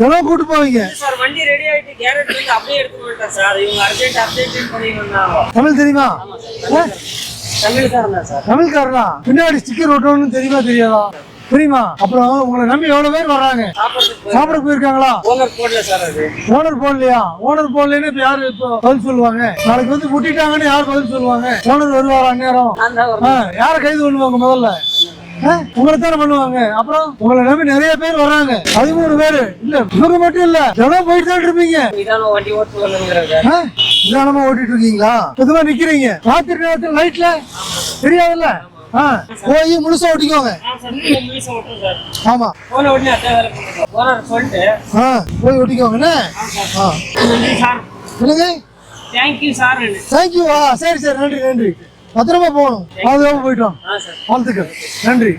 எவ்வளவு கூட்டு போவீங்க? சார் வண்டி ரெடி ஆயிட்டு கேரேஜ்ல இருந்து அப்படியே எடுத்து போயிட்டேன் சார். இவங்க அர்ஜென்ட் அப்டேட் பண்ணி வந்தாங்க. தமிழ் தெரியுமா? தமிழ்காரன் சார். தமிழ்காரனா? பின்னாடி ஸ்டிக்கர் ஒட்டணும்னு தெரியுமா தெரியாதா? தெரியுமா? அப்புறம் உங்களை நம்பி எவ்வளவு பேர் வர்றாங்க? சாப்பிட போயிருக்காங்களா? ஓனர் போடல சார். அது ஓனர் போடலையா? ஓனர் போடலன்னு இப்ப யாரு இப்போ பதில் சொல்லுவாங்க? நாளைக்கு வந்து முட்டிட்டாங்கன்னு யார் பதில் சொல்லுவாங்க? ஓனர் வருவாரா அந்நேரம்? யார கைது பண்ணுவாங்க முதல்ல? உங்களை தானே பண்ணுவாங்க. அப்புறம் உங்களை நம்பி நிறைய பேர் வர்றாங்க. 13 பேரு இல்ல, இவங்க மட்டும் இல்ல, எவ்வளவு போயிட்டு தான் இருப்பீங்க. வண்டி நிதானமா ஓட்டிட்டு இருக்கீங்களா? பொதுவா நிக்கிறீங்க ராத்திரி நேரத்துல லைட்ல தெரியாதுல்ல. போய் முழுசா ஓட்டிக்கோங்க. ஆமா போய் ஓட்டிக்கோங்க. Thank you sir. தேங்க்யூ. சரி சரி, நன்றி நன்றி. பத்திரமா போகணும், பாதுகாப்பா போயிட்டோம். வாழ்த்துக்கள், நன்றி.